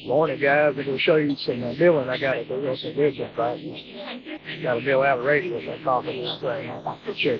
Morning, guys. I'm going to show you some milling. I got to do some business practice. Got to mill out a radius. I'm talking this thing. Sure.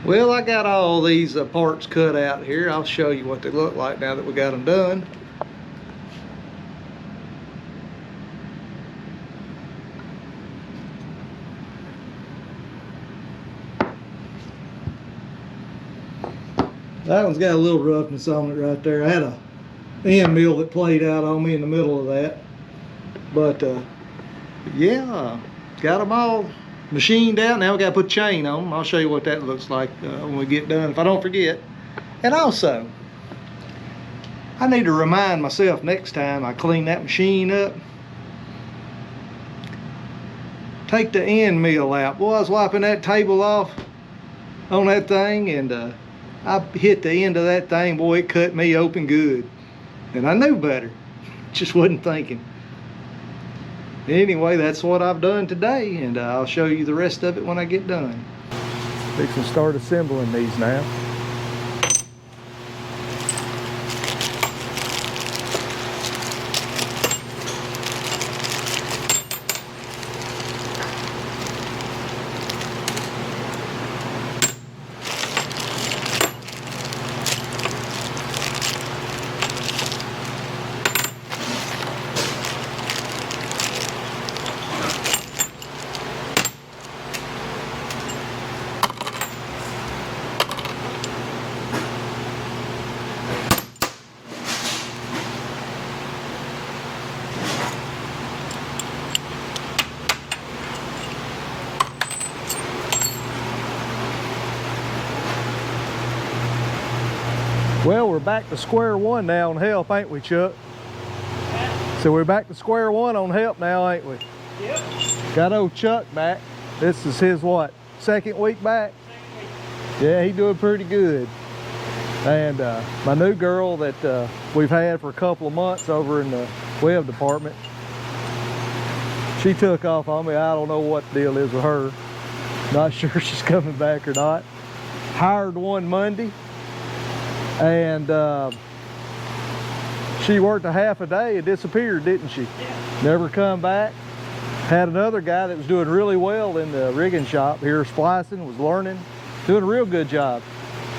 Well, I got all these parts cut out here. I'll show you what they look like now that we got them done. That one's got a little roughness on it right there. I had a end mill that played out on me in the middle of that. But yeah, got them all machined out. Now we got to put chain on them. I'll show you what that looks like when we get done, if I don't forget. And also, I need to remind myself next time I clean that machine up, take the end mill out. Boy, I was wiping that table off on that thing, and I hit the end of that thing. Boy, it cut me open good. And I knew better. Just wasn't thinking. Anyway, that's what I've done today, and I'll show you the rest of it when I get done. We can start assembling these now. Well, we're back to square one now on help, ain't we, Chuck? So we're back to square one on help now, ain't we? Yep. Got old Chuck back. This is his, what, second week back? Yeah, he's doing pretty good. And my new girl that we've had for a couple of months over in the web department, she took off on me. I don't know what the deal is with her. Not sure she's coming back or not. Hired one Monday. And she worked a half a day and disappeared, didn't she? Yeah. Never come back. Had another guy that was doing really well in the rigging shop here, splicing, was learning, doing a real good job.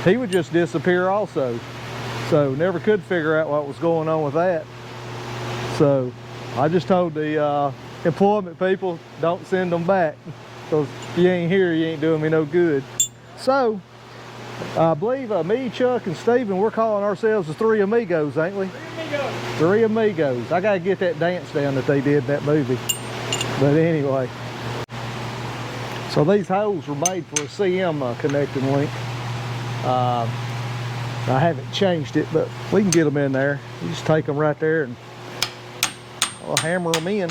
He would just disappear also. So never could figure out what was going on with that. So I just told the employment people, don't send them back. because if you ain't here, you ain't doing me no good. So, I believe me, Chuck, and Steven, we're calling ourselves the Three Amigos, ain't we? Three Amigos. I gotta get that dance down that they did in that movie. But anyway. So these holes were made for a CM connecting link. I haven't changed it, but we can get them in there. You just take them right there and I'll hammer them in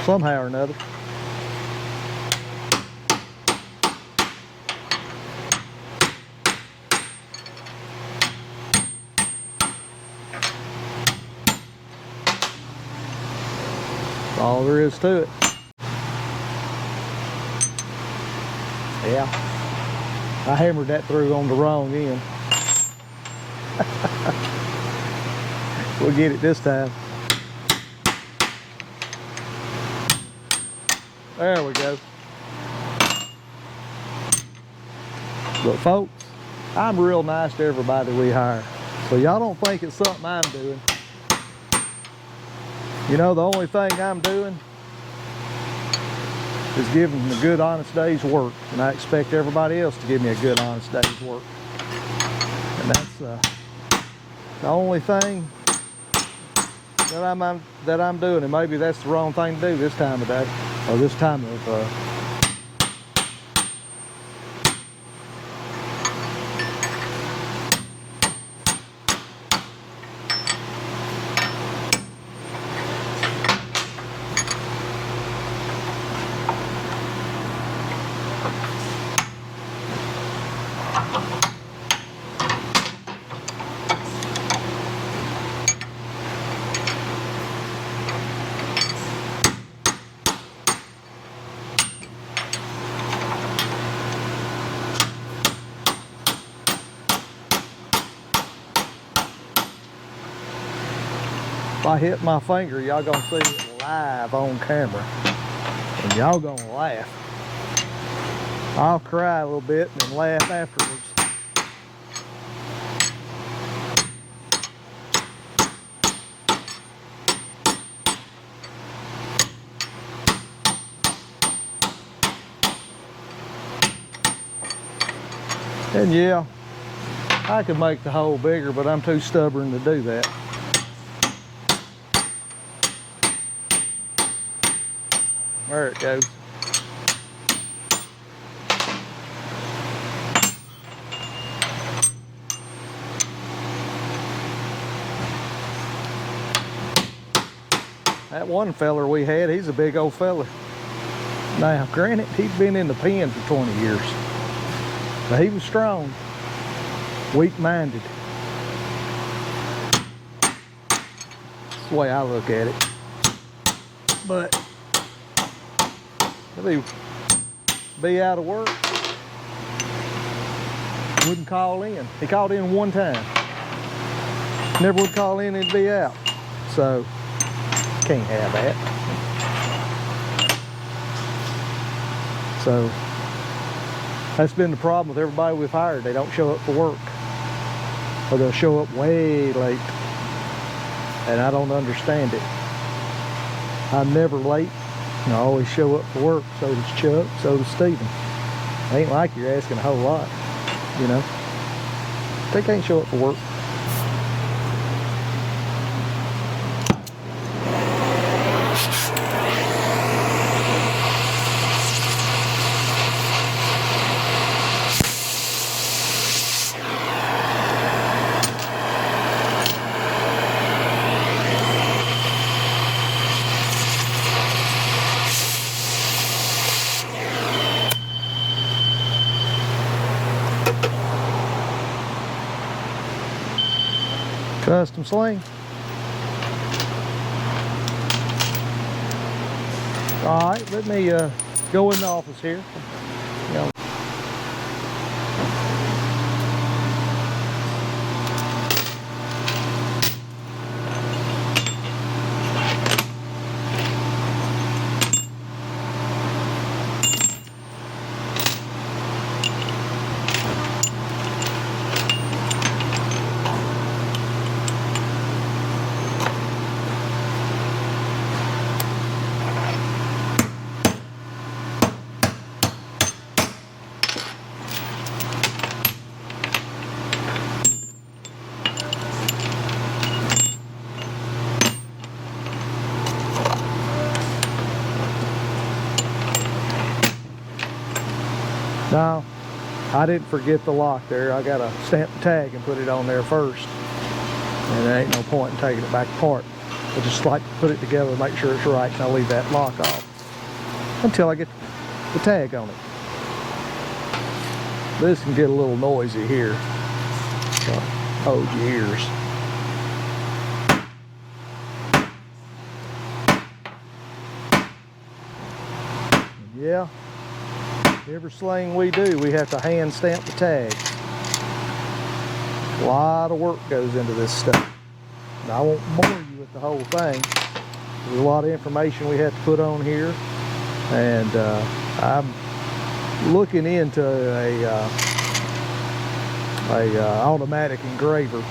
somehow or another. That's all there is to it. Yeah, I hammered that through on the wrong end. We'll get it this time. There we go. But folks, I'm real nice to everybody we hire. So y'all don't think it's something I'm doing. You know, the only thing I'm doing is giving them a good, honest day's work. And I expect everybody else to give me a good, honest day's work. And that's the only thing that I'm doing. And maybe that's the wrong thing to do this time of day, or this time of if I hit my finger, y'all gonna see it live on camera. And y'all gonna laugh. I'll cry a little bit and then laugh afterwards. And yeah, I could make the hole bigger, but I'm too stubborn to do that. There it goes. That one feller we had, he's a big old fella. Now, granted, he's been in the pen for 20 years. But he was strong, weak-minded. That's the way I look at it. But if he'd be out of work, wouldn't call in. He called in one time. Never would call in and he'd be out. So, can't have that. So, that's been the problem with everybody we've hired. They don't show up for work. Or they'll show up way late. And I don't understand it. I'm never late. And I always show up for work. So does Chuck, so does Steven. It ain't like you're asking a whole lot, you know. They can't show up for work. Custom sling. All right, let me go in the office here. You know. No, I didn't forget the lock there. I gotta stamp the tag and put it on there first. And there ain't no point in taking it back apart. I just like to put it together, make sure it's right, and I'll leave that lock off until I get the tag on it. This can get a little noisy here, so hold your ears. Yeah, every sling we do, we have to hand stamp the tags. A lot of work goes into this stuff. Now, I won't bore you with the whole thing. There's a lot of information we have to put on here, and I'm looking into a automatic engraver,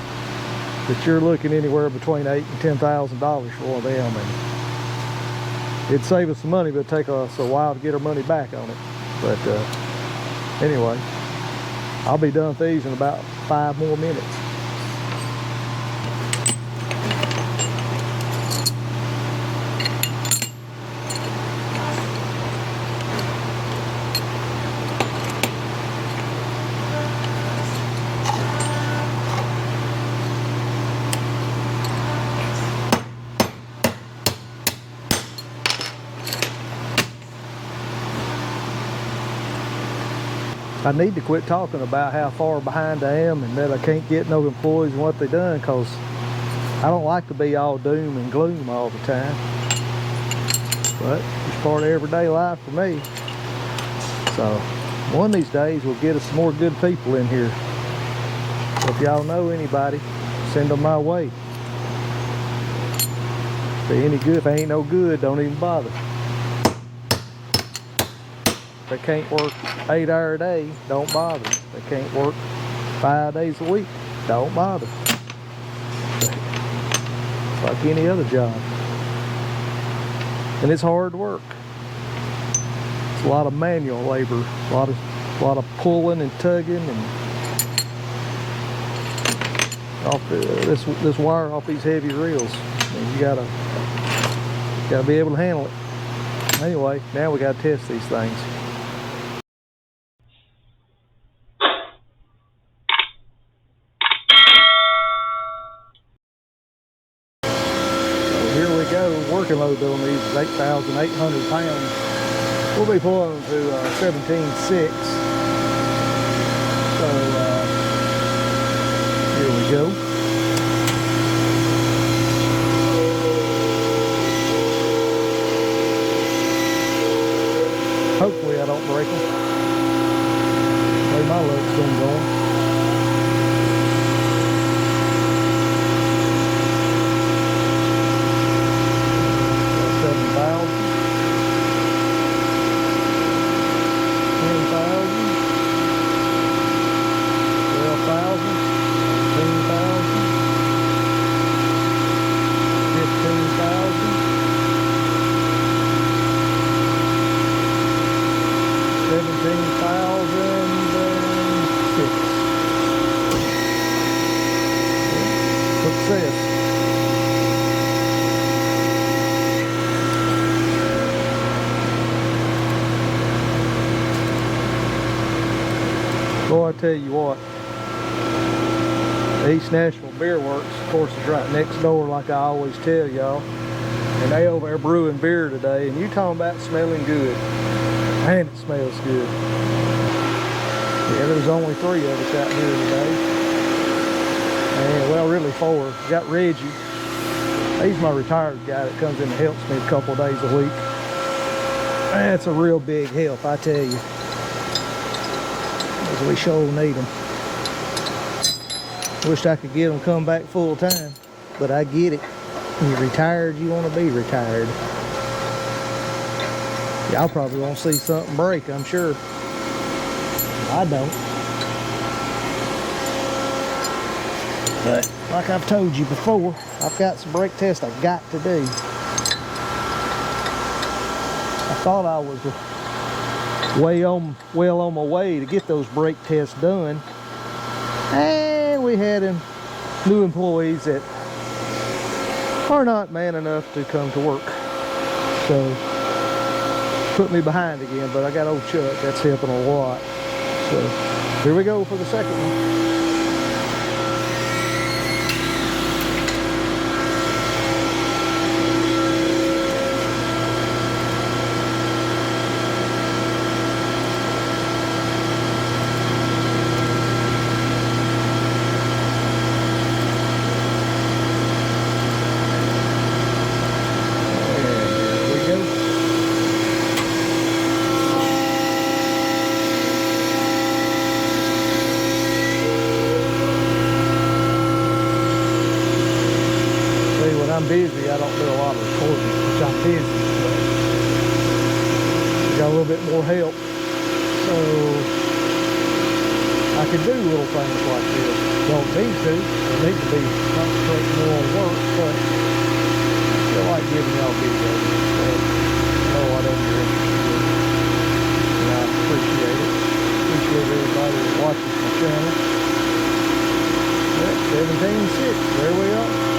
but you're looking anywhere between $8,000 and $10,000 for one of them, and it'd save us some money, but it'd take us a while to get our money back on it. But anyway, I'll be done with these in about 5 more minutes. I need to quit talking about how far behind I am and that I can't get no employees and what they done, because I don't like to be all doom and gloom all the time. But it's part of everyday life for me. So one of these days we'll get us some more good people in here. So if y'all know anybody, send them my way. If they any good, if they ain't no good, don't even bother. They can't work 8 hour a day, don't bother. They can't work 5 days a week, don't bother. It's like any other job. And it's hard work. It's a lot of manual labor, a lot of pulling and tugging and off this wire off these heavy reels. And you gotta be able to handle it. Anyway, now we gotta test these things. Working load on these is 8,800 pounds. We'll be pulling them to 17.6. So here we go. Hopefully I don't break them. The way my luck's been going. Boy, I tell you what, East National Beer Works, of course, is right next door, like I always tell y'all. And they over there brewing beer today, and you talking about smelling good. Man, it smells good. Yeah, there's only 3 of us out here today. And, well, really 4. We got Reggie. He's my retired guy that comes in and helps me a couple of days a week. That's a real big help, I tell you. We sure need them. Wish I could get them come back full time, but I get it. When you're retired, you want to be retired. Y'all probably won't see something break, I'm sure. I don't. But like I've told you before, I've got some brake tests I've got to do. I thought I was well on my way to get those brake tests done, and we had new employees that are not man enough to come to work, so put me behind again. But I got old Chuck that's helping a lot. So here we go for the second one. I'm busy, I don't do a lot of recording, which I'm busy, but got a little bit more help, so I can do little things like this. Don't need to. I need to be concentrating more on work, but I feel like giving y'all videos. So I know I don't get interested, and I appreciate it. Appreciate everybody that watches my channel. Yeah, 17.6, there we are.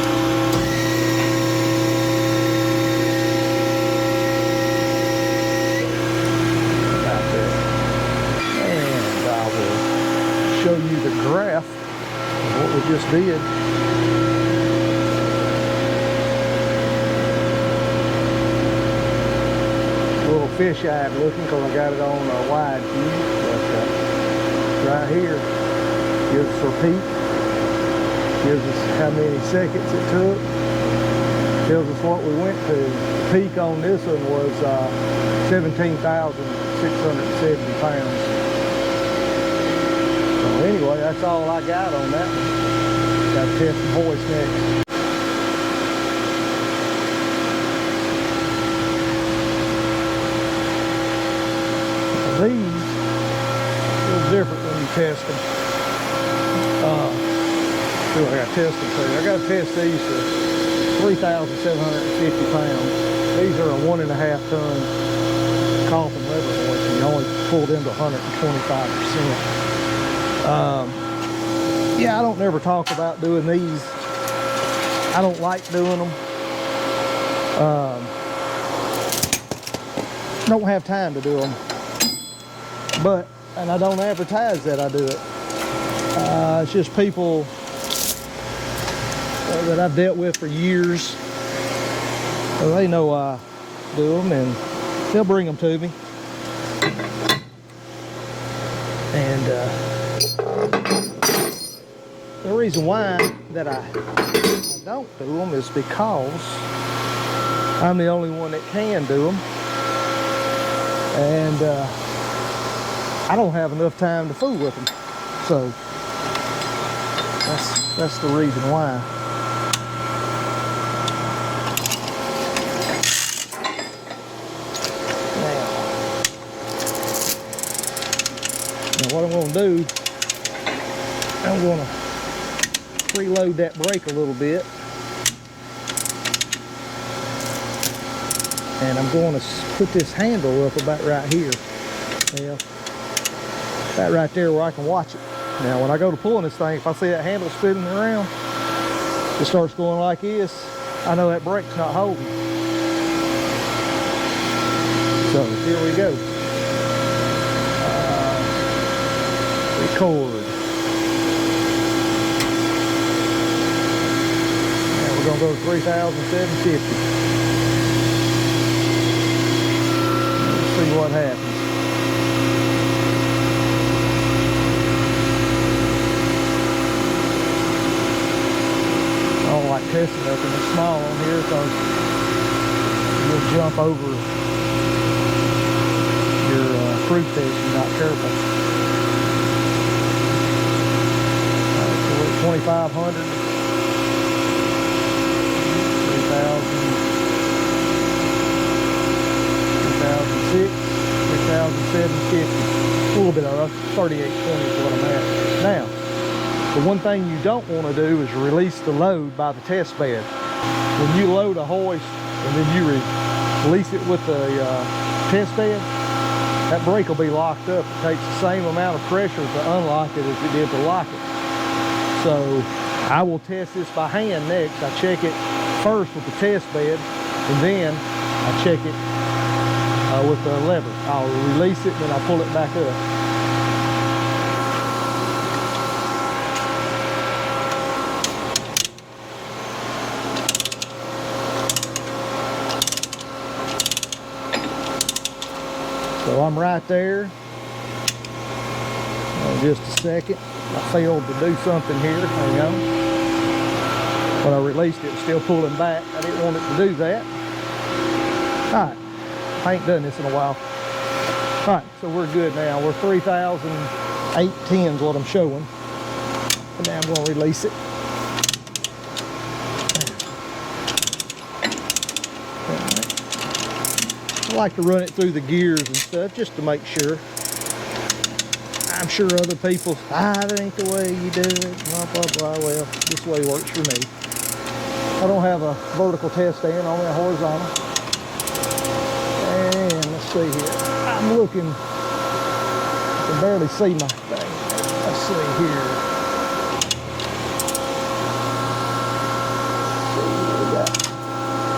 Show you the graph of what we just did. A little fish-eyed looking because I got it on a wide view, but right here gives us our peak, gives us how many seconds it took, tells us what we went to. The peak on this one was 17,670 pounds. Anyway, that's all I got on that one. Got to test some hoist next. These are a little different when you test them. See what I got to test them to. I got to test these for 3,750 pounds. These are a 1.5 ton coffin lever hoist, and you only pull them to 125%. Yeah, I don't never talk about doing these. I don't like doing them. Don't have time to do them. And I don't advertise that I do it. It's just people that I've dealt with for years. So they know I do them, and they'll bring them to me. And the reason why that I don't do them is because I'm the only one that can do them, and I don't have enough time to fool with them. So that's the reason why. Now what I'm going to do, I'm going to preload that brake a little bit, and I'm going to put this handle up about right here. Yeah, about right there where I can watch it. Now when I go to pulling this thing, if I see that handle spinning around, it starts going like this, I know that brake's not holding. So here we go. Record. And we're gonna go to 3,750. Let's see what happens. I don't like testing nothing that's small on here because you'll jump over your fruit test if you're not careful. 2,500, 3,000, 3,006, 3,750. A little bit of 3820 is what I'm at. Now, the one thing you don't want to do is release the load by the test bed. When you load a hoist and then you release it with the test bed, that brake will be locked up. It takes the same amount of pressure to unlock it as it did to lock it. So I will test this by hand next. I check it first with the test bed, and then I check it with the lever. I'll release it and then I'll pull it back up. So I'm right there. Just a second. I failed to do something here. Hang on. When I released it, it's still pulling back. I didn't want it to do that. Alright. I ain't done this in a while. Alright, so we're good now. We're 3,810 is what I'm showing. And now I'm going to release it. I like to run it through the gears and stuff just to make sure. I'm sure other people, that ain't the way you do it, blah, blah, blah. Well, this way works for me. I don't have a vertical test stand, only a horizontal. And let's see here. I'm looking, I can barely see my thing. Let's see here. We got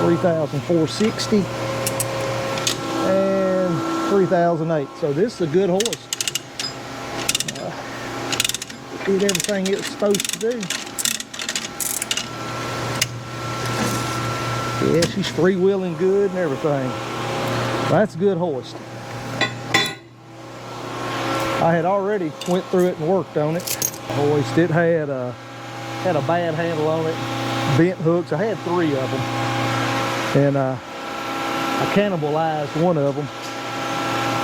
3,460 and 3,008. So this is a good horse. Did everything it was supposed to do. Yeah, she's freewheeling good and everything. That's a good Hoist. I had already went through it and worked on it. Hoist, it had a bad handle on it, bent hooks. I had 3 of them, and I cannibalized one of them.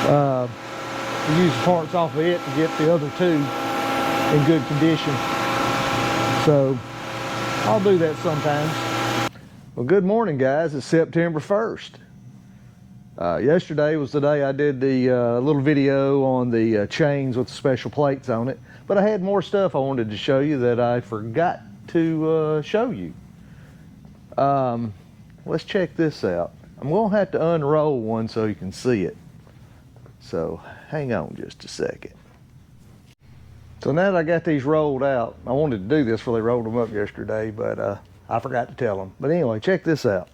I used parts off of it to get the other 2 in good condition. So I'll do that sometimes. Well, good morning, guys. It's September 1st. Yesterday was the day I did the little video on the chains with the special plates on it, but I had more stuff I wanted to show you that I forgot to show you. Let's check this out. I'm gonna have to unroll one so you can see it. So hang on just a second. So now that I got these rolled out, I wanted to do this before they rolled them up yesterday, but I forgot to tell them. But anyway, check this out.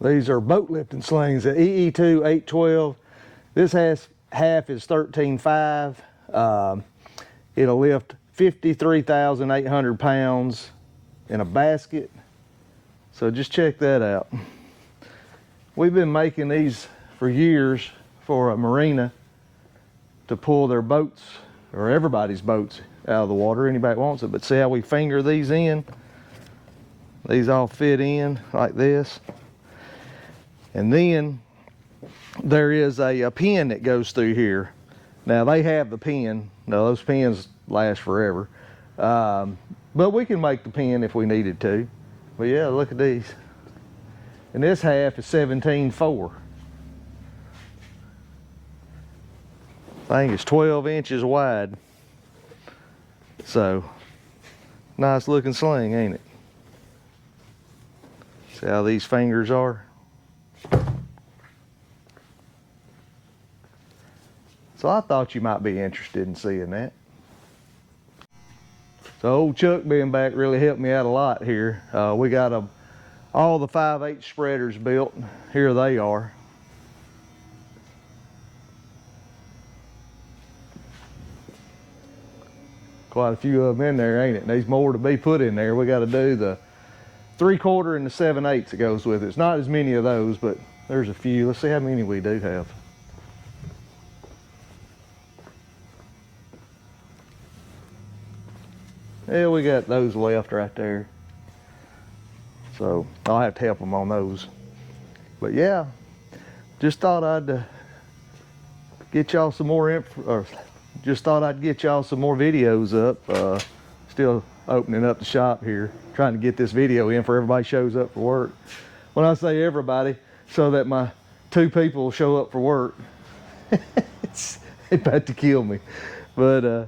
These are boat lifting slings, the EE2 812. This half is 13.5. It'll lift 53,800 pounds in a basket. So just check that out. We've been making these for years for a marina to pull their boats, or everybody's boats, out of the water. Anybody wants it. But see how we finger these in? These all fit in like this. And then there is a pin that goes through here. Now they have the pin. Now those pins last forever. But we can make the pin if we needed to. But yeah, look at these. And this half is 17.4. I think it's 12 inches wide. So, nice looking sling, ain't it? See how these fingers are? So I thought you might be interested in seeing that. So old Chuck being back really helped me out a lot here. We got all the 5/8 spreaders built. Here they are. Quite a few of them in there, ain't it? There's more to be put in there. We got to do the 3/4 and the 7/8 that goes with it. It's not as many of those, but there's a few. Let's see how many we do have. Yeah, we got those left right there. So I'll have to help them on those. But yeah, just thought I'd get y'all some more just thought I'd get y'all some more videos up. Still opening up the shop here, trying to get this video in for everybody shows up for work. When I say everybody, so that my 2 people show up for work. It's about to kill me. But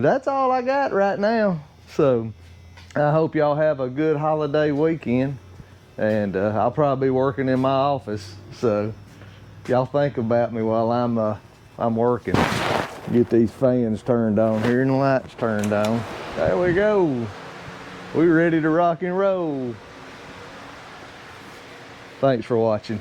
that's all I got right now. So I hope y'all have a good holiday weekend. And I'll probably be working in my office. So y'all think about me while I'm working. Get these fans turned on here and the lights turned on. There we go. We're ready to rock and roll. Thanks for watching.